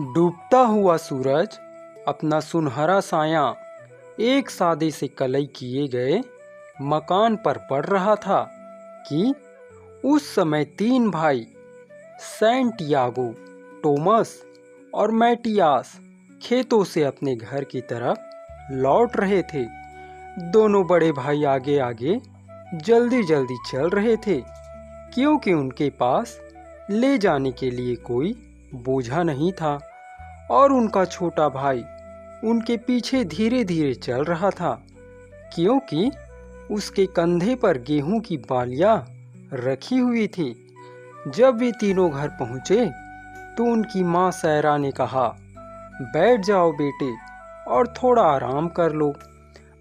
डूबता हुआ सूरज अपना सुनहरा साया एक सादे से कलई किए गए मकान पर पड़ रहा था कि उस समय तीन भाई सैंटियागो, टोमस और मैटियास खेतों से अपने घर की तरफ लौट रहे थे। दोनों बड़े भाई आगे आगे जल्दी जल्दी चल रहे थे क्योंकि उनके पास ले जाने के लिए कोई बोझा नहीं था और उनका छोटा भाई उनके पीछे धीरे धीरे चल रहा था क्योंकि उसके कंधे पर गेहूं की बालियां रखी हुई थी। जब वे तीनों घर पहुंचे तो उनकी माँ सैरा ने कहा, बैठ जाओ बेटे और थोड़ा आराम कर लो,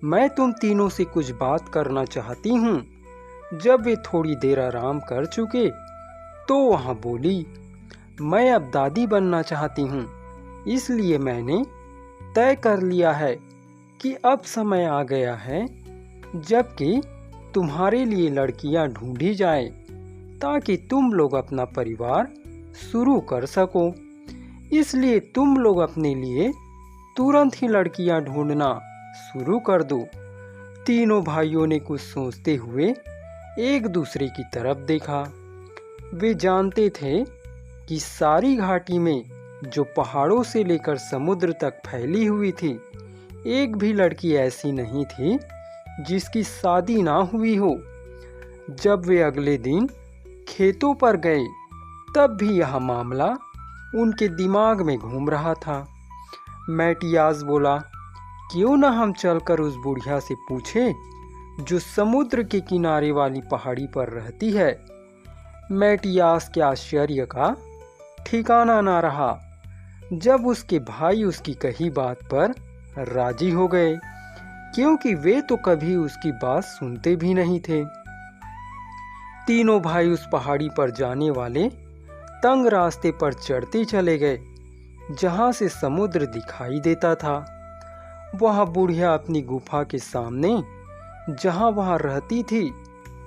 मैं तुम तीनों से कुछ बात करना चाहती हूँ। जब वे थोड़ी देर आराम कर चुके तो वहाँ बोली, मैं अब दादी बनना चाहती हूँ, इसलिए मैंने तय कर लिया है कि अब समय आ गया है जबकि तुम्हारे लिए लड़कियां ढूंढी जाए ताकि तुम लोग अपना परिवार शुरू कर सको। इसलिए तुम लोग अपने लिए तुरंत ही लड़कियां ढूंढना शुरू कर दो। तीनों भाइयों ने कुछ सोचते हुए एक दूसरे की तरफ देखा। वे जानते थे कि सारी घाटी में जो पहाड़ों से लेकर समुद्र तक फैली हुई थी, एक भी लड़की ऐसी नहीं थी जिसकी शादी ना हुई हो। जब वे अगले दिन खेतों पर गए तब भी यह मामला उनके दिमाग में घूम रहा था। मैटियास बोला, क्यों ना हम चलकर उस बुढ़िया से पूछें जो समुद्र के किनारे वाली पहाड़ी पर रहती है। मैटियास के आश्चर्य का ठिकाना ना रहा जब उसके भाई उसकी कही बात पर राजी हो गए क्योंकि वे तो कभी उसकी बात सुनते भी नहीं थे। तीनों भाई उस पहाड़ी पर जाने वाले तंग रास्ते पर चढ़ते चले गए जहां से समुद्र दिखाई देता था। वह बुढ़िया अपनी गुफा के सामने जहां वह रहती थी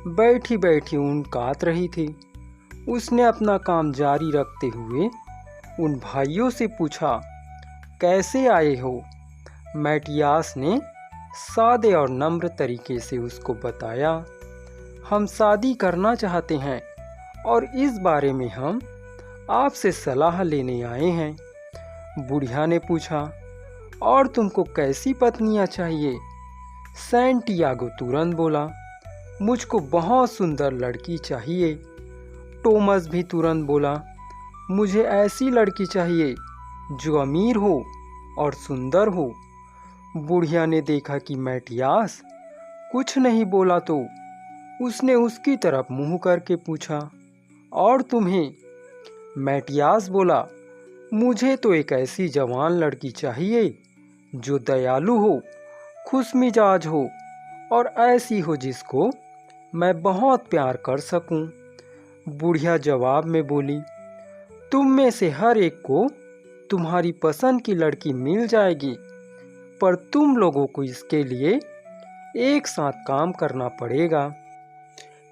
बैठी बैठी ऊन काट रही थी। उसने अपना काम जारी रखते हुए उन भाइयों से पूछा, कैसे आए हो? मैटियास ने सादे और नम्र तरीके से उसको बताया, हम शादी करना चाहते हैं और इस बारे में हम आपसे सलाह लेने आए हैं। बुढ़िया ने पूछा, और तुमको कैसी पत्नियां चाहिए? सैंटियागो तुरंत बोला, मुझको बहुत सुंदर लड़की चाहिए। टोमस भी तुरंत बोला, मुझे ऐसी लड़की चाहिए जो अमीर हो और सुंदर हो। बुढ़िया ने देखा कि मैटियास कुछ नहीं बोला तो उसने उसकी तरफ मुंह करके पूछा, और तुम्हें? मैटियास बोला, मुझे तो एक ऐसी जवान लड़की चाहिए जो दयालु हो, खुशमिजाज हो और ऐसी हो जिसको मैं बहुत प्यार कर सकूं। बुढ़िया जवाब में बोली, तुम में से हर एक को तुम्हारी पसंद की लड़की मिल जाएगी, पर तुम लोगों को इसके लिए एक साथ काम करना पड़ेगा।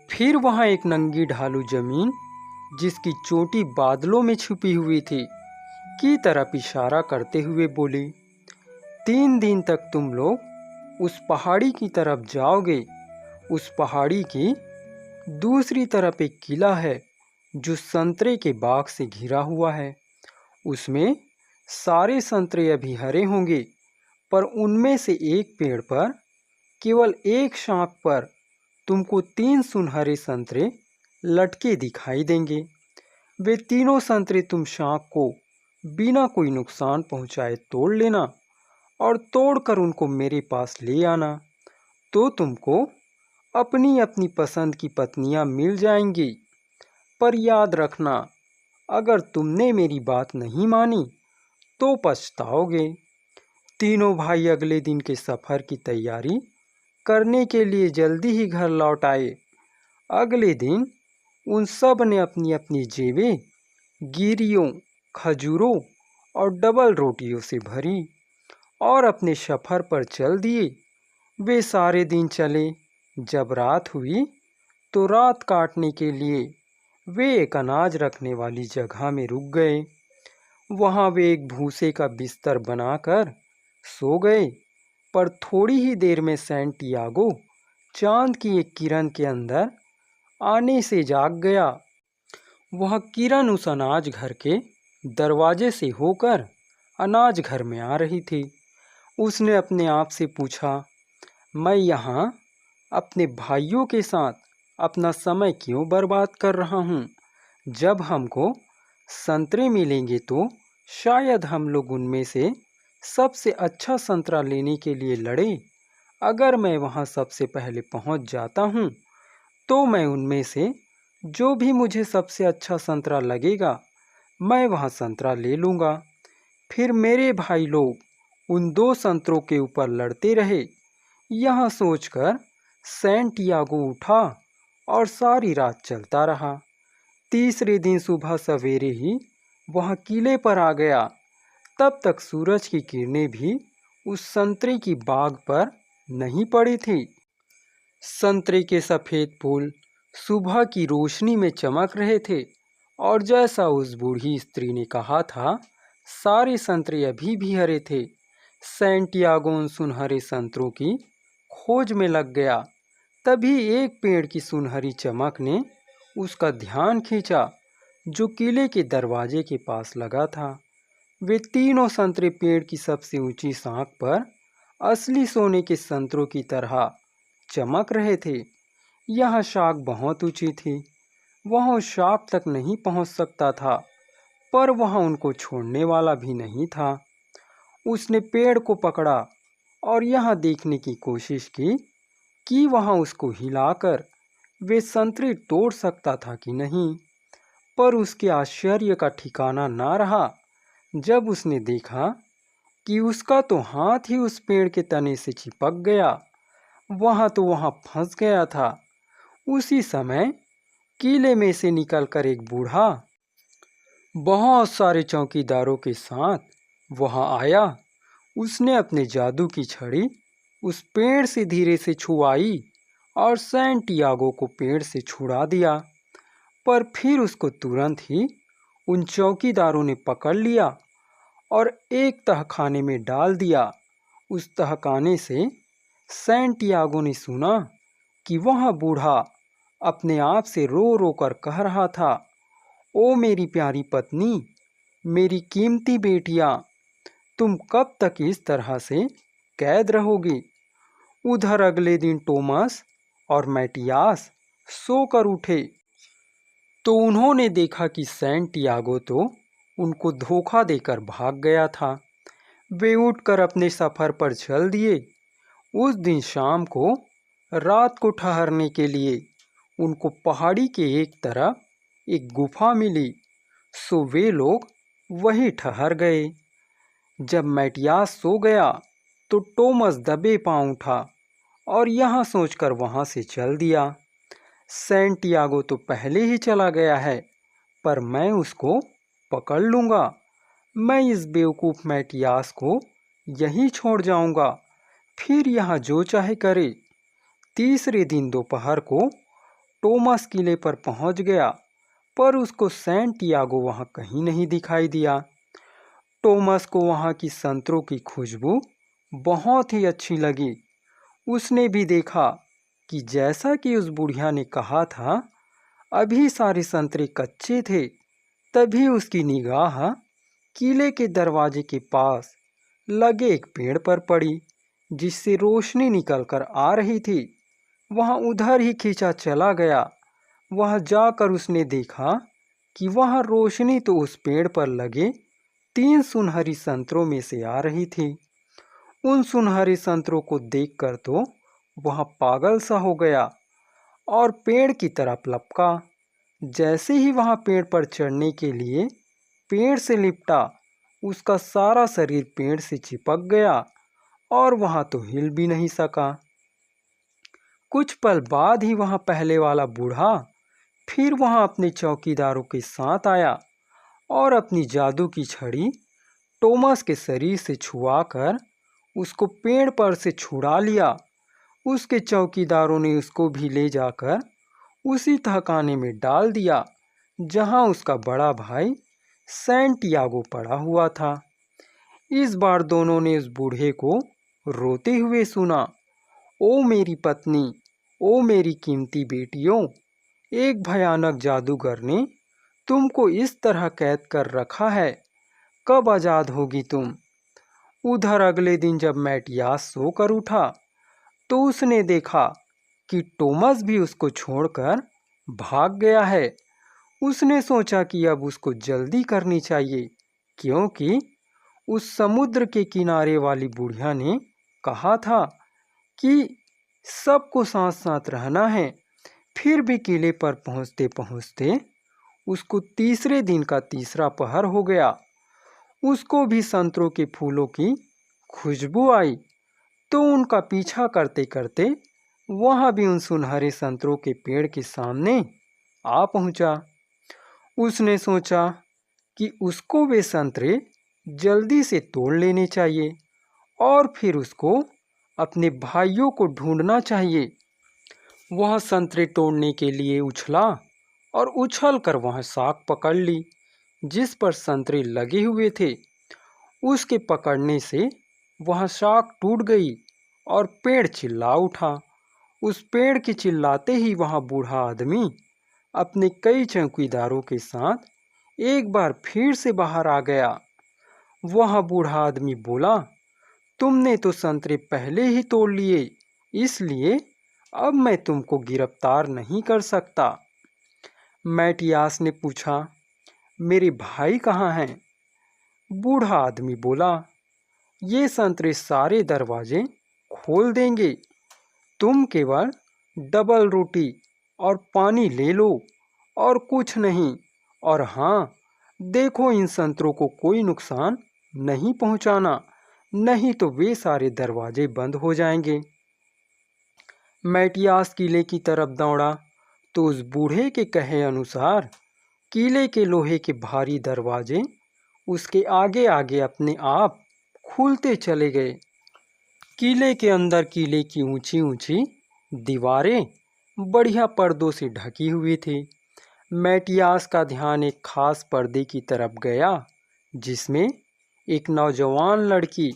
फिर वहाँ एक नंगी ढालू जमीन जिसकी चोटी बादलों में छुपी हुई थी की तरफ इशारा करते हुए बोली, 3 दिन तक तुम लोग उस पहाड़ी की तरफ जाओगे। उस पहाड़ी की दूसरी तरफ एक किला है जो संतरे के बाग से घिरा हुआ है। उसमें सारे संतरे अभी हरे होंगे, पर उनमें से एक पेड़ पर केवल एक शाख पर तुमको 3 सुनहरे संतरे लटके दिखाई देंगे। वे तीनों संतरे तुम शाख को बिना कोई नुकसान पहुंचाए तोड़ लेना और तोड़कर उनको मेरे पास ले आना, तो तुमको अपनी अपनी पसंद की पत्नियां मिल जाएंगी। पर याद रखना, अगर तुमने मेरी बात नहीं मानी तो पछताओगे। तीनों भाई अगले दिन के सफ़र की तैयारी करने के लिए जल्दी ही घर लौट आए। अगले दिन उन सब ने अपनी अपनी जेबें गिरियों, खजूरों और डबल रोटियों से भरी और अपने सफ़र पर चल दिए। वे सारे दिन चले। जब रात हुई तो रात काटने के लिए वे एक अनाज रखने वाली जगह में रुक गए। वहां वे एक भूसे का बिस्तर बनाकर सो गए। पर थोड़ी ही देर में सैंटियागो चांद की एक किरण के अंदर आने से जाग गया। वह किरण उस अनाज घर के दरवाजे से होकर अनाज घर में आ रही थी। उसने अपने आप से पूछा, मैं यहाँ अपने भाइयों के साथ अपना समय क्यों बर्बाद कर रहा हूँ? जब हमको संतरे मिलेंगे तो शायद हम लोग उनमें से सबसे अच्छा संतरा लेने के लिए लड़ें। अगर मैं वहाँ सबसे पहले पहुँच जाता हूँ तो मैं उनमें से जो भी मुझे सबसे अच्छा संतरा लगेगा मैं वहाँ संतरा ले लूँगा। फिर मेरे भाई लोग उन दो संतरों के ऊपर लड़ते रहे। यह सोचकर सैंटियागो उठा और सारी रात चलता रहा। तीसरे दिन सुबह सवेरे ही वह किले पर आ गया। तब तक सूरज की किरणें भी उस संतरे की बाग पर नहीं पड़ी थी। संतरे के सफ़ेद फूल सुबह की रोशनी में चमक रहे थे और जैसा उस बूढ़ी स्त्री ने कहा था, सारे संतरे अभी भी हरे थे। सैंटियागो उन सुनहरे संतरों की खोज में लग गया। तभी एक पेड़ की सुनहरी चमक ने उसका ध्यान खींचा, जो किले के दरवाजे के पास लगा था। वे तीनों संतरे पेड़ की सबसे ऊंची शाख पर असली सोने के संतरों की तरह चमक रहे थे। यह शाख बहुत ऊंची थी। वह उस शाख तक नहीं पहुंच सकता था, पर वह उनको छोड़ने वाला भी नहीं था। उसने पेड़ को पकड़ा और यह देखने की कोशिश की कि वह उसको हिलाकर वे संतरे तोड़ सकता था कि नहीं। पर उसके आश्चर्य का ठिकाना ना रहा जब उसने देखा कि उसका तो हाथ ही उस पेड़ के तने से चिपक गया। वह फंस गया था। उसी समय किले में से निकलकर एक बूढ़ा बहुत सारे चौकीदारों के साथ वहां आया। उसने अपने जादू की छड़ी उस पेड़ से धीरे से छुआई और सैंटियागो को पेड़ से छुड़ा दिया। पर फिर उसको तुरंत ही उन चौकीदारों ने पकड़ लिया और एक तहखाने में डाल दिया। उस तहखाने से सैंटियागो ने सुना कि वह बूढ़ा अपने आप से रो रो कर कह रहा था, ओ मेरी प्यारी पत्नी, मेरी कीमती बेटियां, तुम कब तक इस तरह से कैद रहोगी? उधर अगले दिन टोमस और मैटियास सोकर उठे तो उन्होंने देखा कि सैंटियागो तो उनको धोखा देकर भाग गया था। वे उठकर अपने सफ़र पर चल दिए। उस दिन शाम को रात को ठहरने के लिए उनको पहाड़ी के एक तरफ एक गुफा मिली, सो वे लोग वहीं ठहर गए। जब मैटियास सो गया तो टोमस दबे पांव उठा और यह सोचकर वहां से चल दिया, सैंटियागो तो पहले ही चला गया है, पर मैं उसको पकड़ लूँगा। मैं इस बेवकूफ़ मैटियास को यहीं छोड़ जाऊँगा, फिर यहाँ जो चाहे करे। तीसरे दिन दोपहर को टोमस किले पर पहुँच गया, पर उसको सैंटियागो वहाँ कहीं नहीं दिखाई दिया। टोमस को वहाँ की संतरों की खुशबू बहुत ही अच्छी लगी। उसने भी देखा कि जैसा कि उस बुढ़िया ने कहा था, अभी सारे संतरे कच्चे थे। तभी उसकी निगाह किले के दरवाजे के पास लगे एक पेड़ पर पड़ी, जिससे रोशनी निकलकर आ रही थी। वह उधर ही खींचा चला गया। वह जाकर उसने देखा कि वह रोशनी तो उस पेड़ पर लगे 3 सुनहरी संतरों में से आ रही थी। उन सुनहरे संतरों को देखकर तो वह पागल सा हो गया और पेड़ की तरफ लपका। जैसे ही वह पेड़ पर चढ़ने के लिए पेड़ से लिपटा, उसका सारा शरीर पेड़ से चिपक गया और वह तो हिल भी नहीं सका। कुछ पल बाद ही वह पहले वाला बूढ़ा फिर वहां अपने चौकीदारों के साथ आया और अपनी जादू की छड़ी टोमस के शरीर से छुआकर उसको पेड़ पर से छुड़ा लिया। उसके चौकीदारों ने उसको भी ले जाकर उसी तहखाने में डाल दिया, जहां उसका बड़ा भाई सैंटियागो पड़ा हुआ था। इस बार दोनों ने उस बूढ़े को रोते हुए सुना। ओ मेरी पत्नी, ओ मेरी कीमती बेटियों, एक भयानक जादूगर ने तुमको इस तरह कैद कर रखा है। कब आजाद होगी तुम? उधर अगले दिन जब मैटियास सोकर उठा तो उसने देखा कि टोमस भी उसको छोड़कर भाग गया है। उसने सोचा कि अब उसको जल्दी करनी चाहिए, क्योंकि उस समुद्र के किनारे वाली बुढ़िया ने कहा था कि सबको साथ साथ रहना है। फिर भी किले पर पहुंचते पहुंचते उसको तीसरे दिन का तीसरा पहर हो गया। उसको भी संतरों के फूलों की खुशबू आई, तो उनका पीछा करते करते वह भी उन सुनहरे संतरों के पेड़ के सामने आ पहुंचा। उसने सोचा कि उसको वे संतरे जल्दी से तोड़ लेने चाहिए और फिर उसको अपने भाइयों को ढूंढना चाहिए। वह संतरे तोड़ने के लिए उछला और उछल कर वह शाख पकड़ ली जिस पर संतरे लगे हुए थे। उसके पकड़ने से वह शाख टूट गई और पेड़ चिल्ला उठा। उस पेड़ के चिल्लाते ही वह बूढ़ा आदमी अपने कई चौकीदारों के साथ एक बार फिर से बाहर आ गया। वह बूढ़ा आदमी बोला, तुमने तो संतरे पहले ही तोड़ लिए, इसलिए अब मैं तुमको गिरफ्तार नहीं कर सकता। मैटियास ने पूछा, मेरे भाई कहाँ हैं? बूढ़ा आदमी बोला, ये संतरे सारे दरवाजे खोल देंगे। तुम केवल डबल रोटी और पानी ले लो और कुछ नहीं। और हाँ, देखो इन संतरों को कोई नुकसान नहीं पहुंचाना, नहीं तो वे सारे दरवाजे बंद हो जाएंगे। मैटियास किले की तरफ दौड़ा तो उस बूढ़े के कहे अनुसार किले के लोहे के भारी दरवाजे उसके आगे आगे अपने आप खुलते चले गए। किले के अंदर किले की ऊंची ऊंची दीवारें बढ़िया पर्दों से ढकी हुई थी। मैटियास का ध्यान एक खास पर्दे की तरफ गया जिसमें एक नौजवान लड़की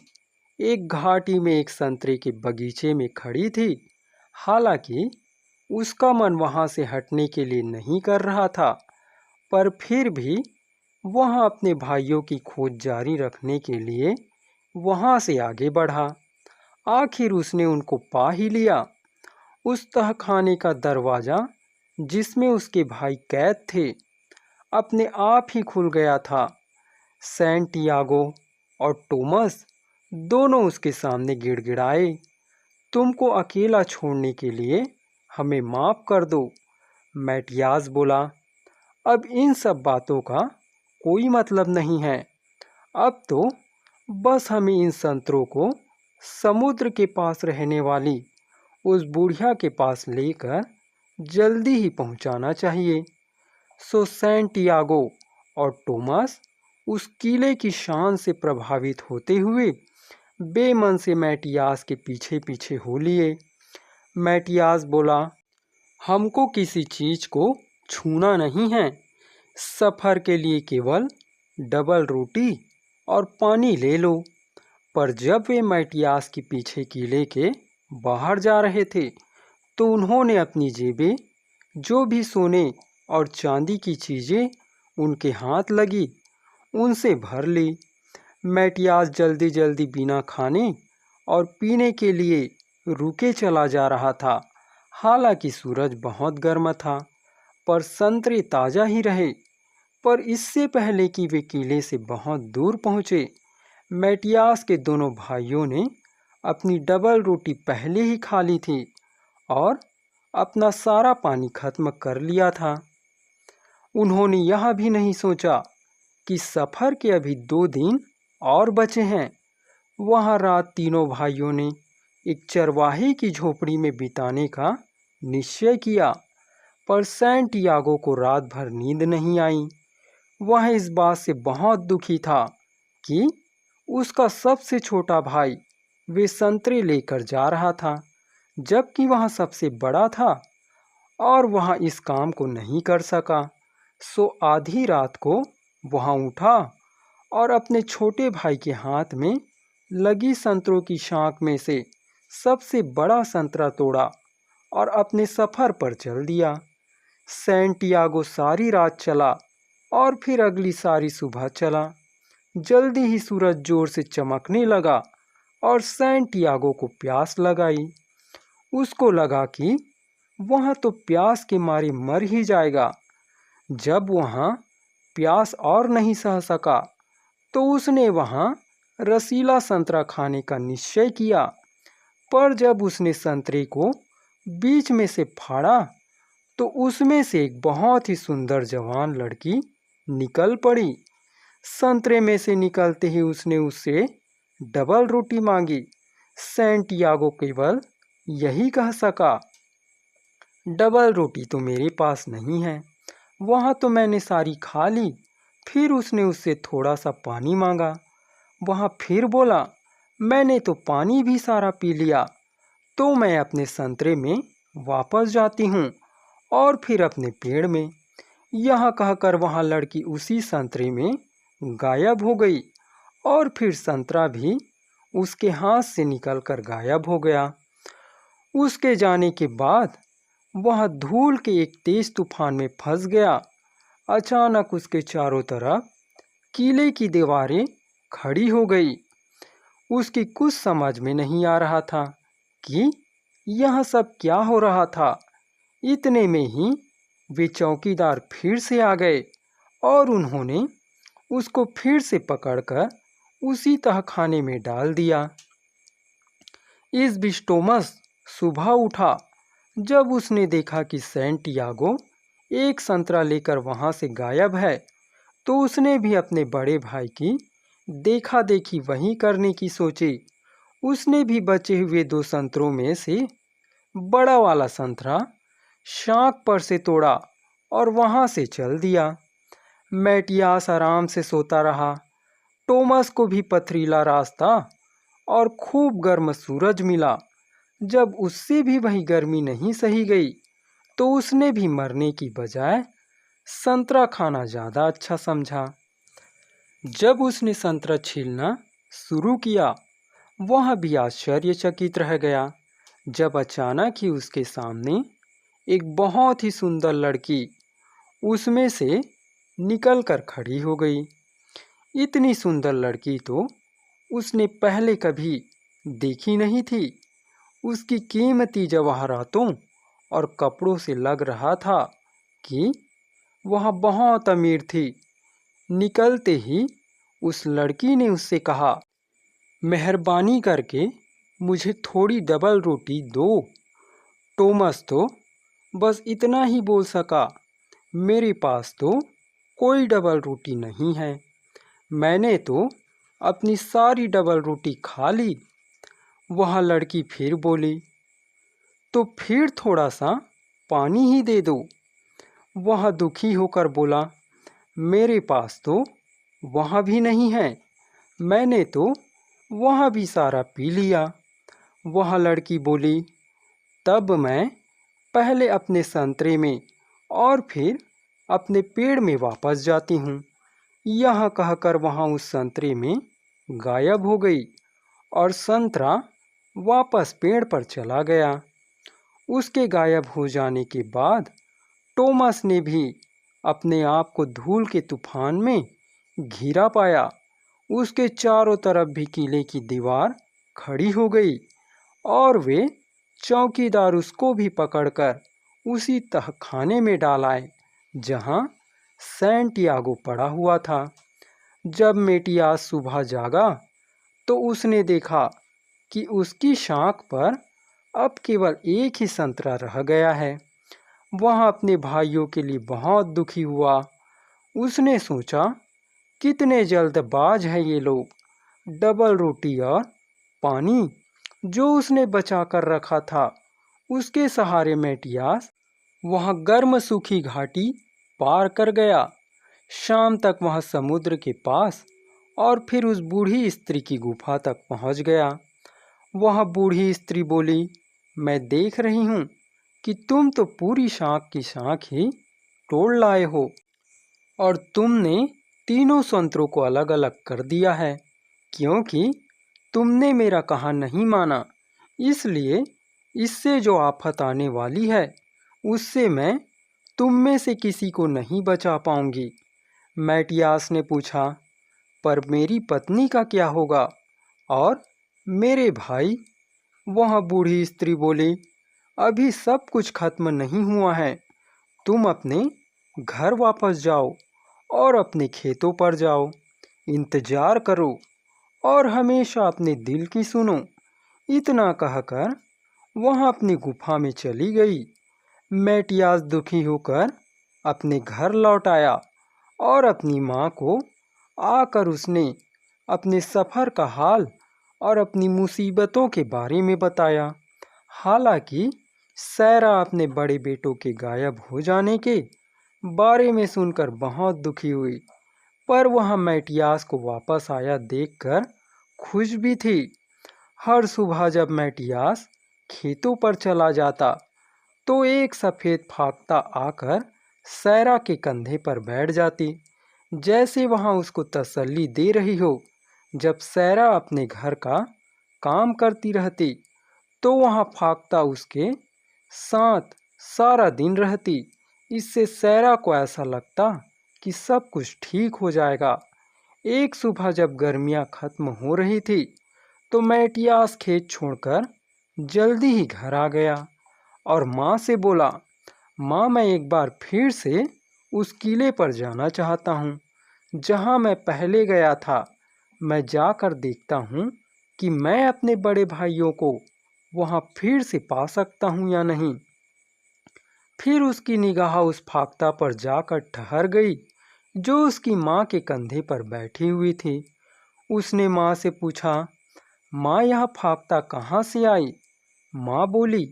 एक घाटी में एक संतरे के बगीचे में खड़ी थी। हालांकि उसका मन वहां से हटने के लिए नहीं कर रहा था, पर फिर भी वह अपने भाइयों की खोज जारी रखने के लिए वहां से आगे बढ़ा। आखिर उसने उनको पा ही लिया। उस तहखाने का दरवाजा जिसमें उसके भाई कैद थे अपने आप ही खुल गया था। सैंटियागो और टोमस दोनों उसके सामने गिड़गिड़ाए, तुमको अकेला छोड़ने के लिए हमें माफ कर दो। मैटियास बोला, अब इन सब बातों का कोई मतलब नहीं है। अब तो बस हमें इन संतरों को समुद्र के पास रहने वाली उस बुढ़िया के पास लेकर जल्दी ही पहुंचाना चाहिए। सो सैंटियागो और टोमस उस किले की शान से प्रभावित होते हुए बेमन से मैटियास के पीछे पीछे हो लिए। मैटियास बोला, हमको किसी चीज को छूना नहीं है। सफर के लिए केवल डबल रोटी और पानी ले लो। पर जब वे मैटियास के पीछे किले के बाहर जा रहे थे तो उन्होंने अपनी जेबें, जो भी सोने और चांदी की चीजें उनके हाथ लगी, उनसे भर ली। मैटियास जल्दी जल्दी बिना खाने और पीने के लिए रुके चला जा रहा था। हालांकि सूरज बहुत गर्म था, पर संतरे ताजा ही रहे। पर इससे पहले कि वे किले से बहुत दूर पहुंचे, मैटियास के दोनों भाइयों ने अपनी डबल रोटी पहले ही खा ली थी और अपना सारा पानी खत्म कर लिया था। उन्होंने यह भी नहीं सोचा कि सफर के अभी 2 दिन और बचे हैं। वहाँ रात तीनों भाइयों ने एक चरवाहे की झोपड़ी में बिताने का निश्चय किया, पर सैंटियागो को रात भर नींद नहीं आई। वह इस बात से बहुत दुखी था कि उसका सबसे छोटा भाई वे संतरे लेकर जा रहा था, जबकि वह सबसे बड़ा था और वह इस काम को नहीं कर सका। सो आधी रात को वहाँ उठा और अपने छोटे भाई के हाथ में लगी संतरों की शाख में से सबसे बड़ा संतरा तोड़ा और अपने सफर पर चल दिया। सैंटियागो सारी रात चला और फिर अगली सारी सुबह चला। जल्दी ही सूरज जोर से चमकने लगा और सैंटियागो को प्यास लगाई। उसको लगा कि वह तो प्यास के मारे मर ही जाएगा। जब वह प्यास और नहीं सह सका तो उसने वहाँ रसीला संतरा खाने का निश्चय किया। पर जब उसने संतरे को बीच में से फाड़ा तो उसमें से एक बहुत ही सुंदर जवान लड़की निकल पड़ी। संतरे में से निकलते ही उसने उससे डबल रोटी मांगी। सैंटियागो केवल यही कह सका, डबल रोटी तो मेरे पास नहीं है, वहाँ तो मैंने सारी खा ली। फिर उसने उससे थोड़ा सा पानी मांगा। वहाँ फिर बोला, मैंने तो पानी भी सारा पी लिया, तो मैं अपने संतरे में वापस जाती हूँ और फिर अपने पेड़ में। यह कहकर वहाँ लड़की उसी संतरे में गायब हो गई और फिर संतरा भी उसके हाथ से निकलकर गायब हो गया। उसके जाने के बाद वह धूल के एक तेज तूफान में फंस गया। अचानक उसके चारों तरफ किले की दीवारें खड़ी हो गई। उसकी कुछ समझ में नहीं आ रहा था कि यह सब क्या हो रहा था। इतने में ही वे चौकीदार फिर से आ गए और उन्होंने उसको फिर से पकड़कर उसी तहखाने में डाल दिया। इस बीच टोमस सुबह उठा। जब उसने देखा कि सैंटियागो एक संतरा लेकर वहाँ से गायब है तो उसने भी अपने बड़े भाई की देखा देखी वही करने की सोची। उसने भी बचे हुए 2 संतरों में से बड़ा वाला संतरा शाख पर से तोड़ा और वहाँ से चल दिया। मैटियास आराम से सोता रहा। टोमस को भी पथरीला रास्ता और खूब गर्म सूरज मिला। जब उससे भी वही गर्मी नहीं सही गई तो उसने भी मरने की बजाय संतरा खाना ज़्यादा अच्छा समझा। जब उसने संतरा छीलना शुरू किया वह भी आश्चर्यचकित रह गया जब अचानक ही उसके सामने एक बहुत ही सुंदर लड़की उसमें से निकलकर खड़ी हो गई। इतनी सुंदर लड़की तो उसने पहले कभी देखी नहीं थी। उसकी कीमती जवाहरातों और कपड़ों से लग रहा था कि वह बहुत अमीर थी। निकलते ही उस लड़की ने उससे कहा, मेहरबानी करके मुझे थोड़ी डबल रोटी दो। टोमस तो बस इतना ही बोल सका, मेरे पास तो कोई डबल रोटी नहीं है, मैंने तो अपनी सारी डबल रोटी खा ली। वह लड़की फिर बोली, तो फिर थोड़ा सा पानी ही दे दो। वह दुखी होकर बोला, मेरे पास तो वह भी नहीं है, मैंने तो वह भी सारा पी लिया। वह लड़की बोली, तब मैं पहले अपने संतरे में और फिर अपने पेड़ में वापस जाती हूँ। यह कहकर वहाँ उस संतरे में गायब हो गई और संतरा वापस पेड़ पर चला गया। उसके गायब हो जाने के बाद टोमस ने भी अपने आप को धूल के तूफान में घिरा पाया। उसके चारों तरफ भी किले की दीवार खड़ी हो गई और वे चौकीदार उसको भी पकड़कर उसी तहखाने में डाल आए जहाँ सैंटियागो पड़ा हुआ था। जब मेटियास सुबह जागा तो उसने देखा कि उसकी शाख पर अब केवल एक ही संतरा रह गया है। वह अपने भाइयों के लिए बहुत दुखी हुआ। उसने सोचा, कितने जल्दबाज हैं ये लोग। डबल रोटी और पानी जो उसने बचा कर रखा था उसके सहारे मेटियास वह गर्म सूखी घाटी पार कर गया। शाम तक वह समुद्र के पास और फिर उस बूढ़ी स्त्री की गुफा तक पहुंच गया। वह बूढ़ी स्त्री बोली, मैं देख रही हूँ कि तुम तो पूरी शाख की शाख ही तोड़ लाए हो और तुमने तीनों संतरों को अलग अलग कर दिया है, क्योंकि तुमने मेरा कहा नहीं माना। इसलिए इससे जो आफत आने वाली है उससे मैं तुम में से किसी को नहीं बचा पाऊंगी। मैटियास ने पूछा, पर मेरी पत्नी का क्या होगा और मेरे भाई? वह बूढ़ी स्त्री बोली, अभी सब कुछ खत्म नहीं हुआ है। तुम अपने घर वापस जाओ और अपने खेतों पर जाओ, इंतजार करो और हमेशा अपने दिल की सुनो। इतना कहकर वह अपनी गुफा में चली गई। मैटियास दुखी होकर अपने घर लौट आया और अपनी माँ को आकर उसने अपने सफ़र का हाल और अपनी मुसीबतों के बारे में बताया। हालांकि सैरा अपने बड़े बेटों के गायब हो जाने के बारे में सुनकर बहुत दुखी हुई, पर वह मैटियास को वापस आया देखकर खुश भी थी। हर सुबह जब मैटियास खेतों पर चला जाता तो एक सफ़ेद फाख्ता आकर सैरा के कंधे पर बैठ जाती, जैसे वहाँ उसको तसल्ली दे रही हो। जब सैरा अपने घर का काम करती रहती तो वहाँ फाख्ता उसके साथ सारा दिन रहती। इससे सैरा को ऐसा लगता कि सब कुछ ठीक हो जाएगा। एक सुबह जब गर्मियाँ खत्म हो रही थी तो मैटियास खेत छोड़कर जल्दी ही घर आ गया और माँ से बोला, माँ, मैं एक बार फिर से उस किले पर जाना चाहता हूँ जहाँ मैं पहले गया था। मैं जाकर देखता हूँ कि मैं अपने बड़े भाइयों को वहाँ फिर से पा सकता हूँ या नहीं। फिर उसकी निगाह उस फाख्ता पर जाकर ठहर गई जो उसकी माँ के कंधे पर बैठी हुई थी। उसने माँ से पूछा, माँ, यह फाख्ता कहाँ से आई? माँ बोली,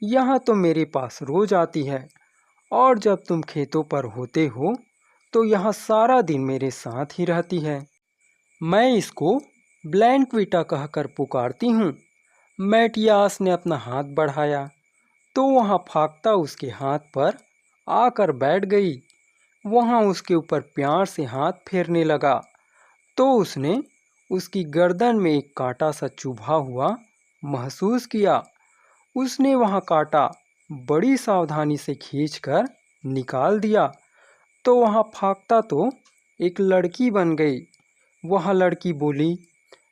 यहाँ तो मेरे पास रोज आती है और जब तुम खेतों पर होते हो तो यहाँ सारा दिन मेरे साथ ही रहती है। मैं इसको ब्लैंकविटा कहकर पुकारती हूँ। मैटियास ने अपना हाथ बढ़ाया तो वहाँ फाख्ता उसके हाथ पर आकर बैठ गई। वहाँ उसके ऊपर प्यार से हाथ फेरने लगा तो उसने उसकी गर्दन में एक कांटा सा चुभा हुआ महसूस किया। उसने वह कांटा बड़ी सावधानी से खींचकर निकाल दिया तो वह फाख्ता तो एक लड़की बन गई। वह लड़की बोली,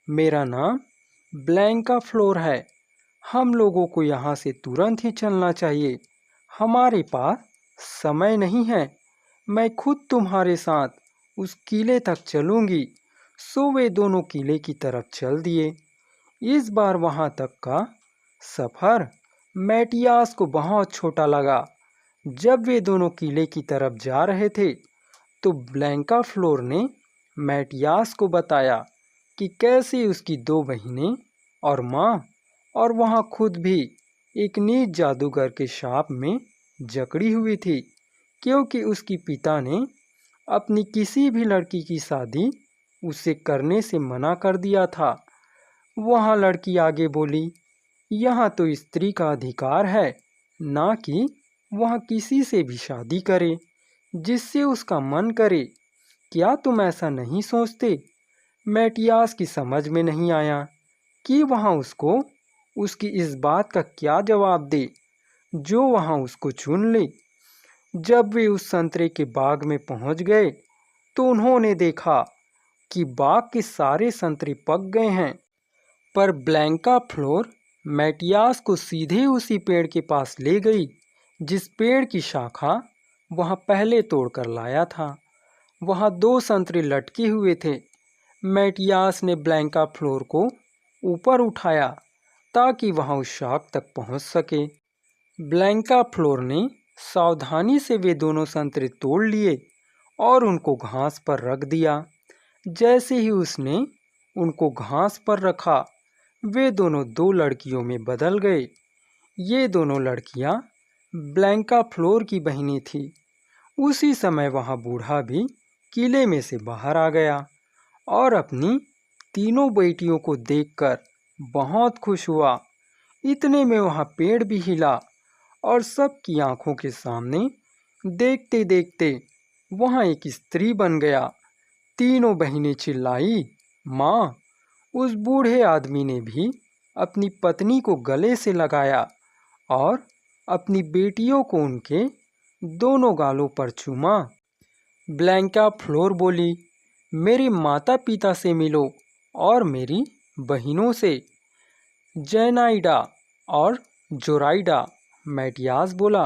मेरा नाम ब्लैंका फ्लोर है। हम लोगों को यहाँ से तुरंत ही चलना चाहिए। हमारे पास समय नहीं है। मैं खुद तुम्हारे साथ उस किले तक चलूँगी। सो वे दोनों किले की तरफ चल दिए। इस बार वहाँ तक का सफ़र मैटियास को बहुत छोटा लगा। जब वे दोनों किले की तरफ जा रहे थे तो ब्लैंका फ्लोर ने मैटियास को बताया कि कैसे उसकी दो बहनें और माँ और वहाँ खुद भी एक नीच जादूगर के शाप में जकड़ी हुई थी, क्योंकि उसकी पिता ने अपनी किसी भी लड़की की शादी उससे करने से मना कर दिया था। वहाँ लड़की आगे बोली, यहाँ तो स्त्री का अधिकार है ना कि वह किसी से भी शादी करे जिससे उसका मन करे। क्या तुम ऐसा नहीं सोचते? मैटियास की समझ में नहीं आया कि वहाँ उसको उसकी इस बात का क्या जवाब दे जो वहाँ उसको चुन ले। जब वे उस संतरे के बाग में पहुँच गए तो उन्होंने देखा कि बाग के सारे संतरे पक गए हैं, पर ब्लैंका फ्लोर मैटियास को सीधे उसी पेड़ के पास ले गई जिस पेड़ की शाखा वह पहले तोड़कर लाया था। वहाँ दो संतरे लटके हुए थे। मैटियास ने ब्लैंका फ्लोर को ऊपर उठाया ताकि वह उस शाख तक पहुँच सके। ब्लैंका फ्लोर ने सावधानी से वे दोनों संतरे तोड़ लिए और उनको घास पर रख दिया। जैसे ही उसने उनको घास पर रखा, वे दोनों दो लड़कियों में बदल गए। ये दोनों लड़कियां ब्लैंका फ्लोर की बहनें थीं। उसी समय वहाँ बूढ़ा भी किले में से बाहर आ गया और अपनी तीनों बेटियों को देखकर बहुत खुश हुआ। इतने में वहाँ पेड़ भी हिला और सबकी आंखों के सामने देखते देखते वहाँ एक स्त्री बन गया। तीनों बहनें चिल्लाई, माँ। उस बूढ़े आदमी ने भी अपनी पत्नी को गले से लगाया और अपनी बेटियों को उनके दोनों गालों पर चूमा। ब्लैंका फ्लोर बोली, मेरे माता पिता से मिलो और मेरी बहनों से। जेनाइडा और जोराइडा। मैटियास बोला,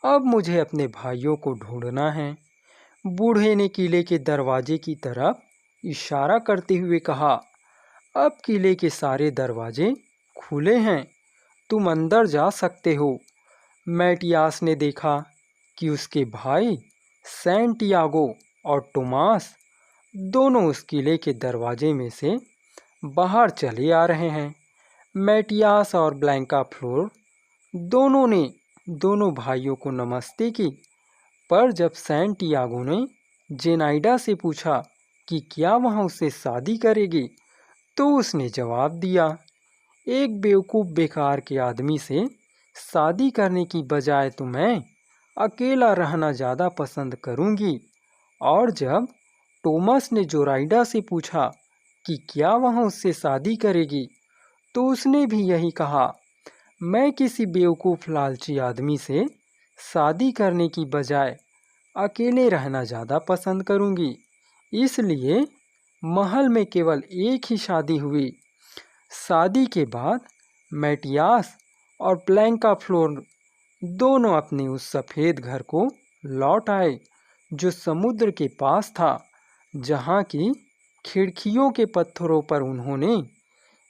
अब मुझे अपने भाइयों को ढूंढना है। बूढ़े ने किले के दरवाजे की तरफ इशारा करते हुए कहा, अब किले के सारे दरवाजे खुले हैं, तुम अंदर जा सकते हो। मैटियास ने देखा कि उसके भाई सैंटियागो और टोमास दोनों उस किले के दरवाजे में से बाहर चले आ रहे हैं। मैटियास और ब्लैंका फ्लोर दोनों ने दोनों भाइयों को नमस्ते की, पर जब सैंटियागो ने जेनाइडा से पूछा कि क्या वह उससे शादी करेगी, तो उसने जवाब दिया, एक बेवकूफ़ बेकार के आदमी से शादी करने की बजाय तो मैं अकेला रहना ज़्यादा पसंद करूंगी। और जब टोमस ने जोराइडा से पूछा कि क्या वह उससे शादी करेगी, तो उसने भी यही कहा, मैं किसी बेवकूफ़ लालची आदमी से शादी करने की बजाय अकेले रहना ज़्यादा पसंद करूंगी। इसलिए महल में केवल एक ही शादी हुई। शादी के बाद मैटियास और ब्लैंका फ्लोर दोनों अपने उस सफ़ेद घर को लौट आए जो समुद्र के पास था, जहाँ की खिड़कियों के पत्थरों पर उन्होंने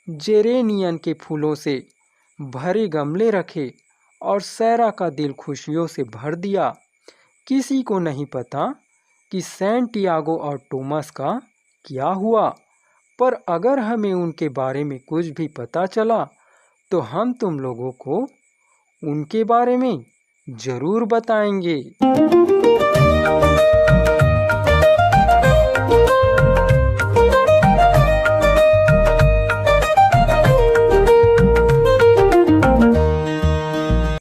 जेरेनियन के फूलों से भरे गमले रखे और सैरा का दिल खुशियों से भर दिया। किसी को नहीं पता कि सैंटियागो और टोमस का क्या हुआ, पर अगर हमें उनके बारे में कुछ भी पता चला तो हम तुम लोगों को उनके बारे में ज़रूर बताएंगे।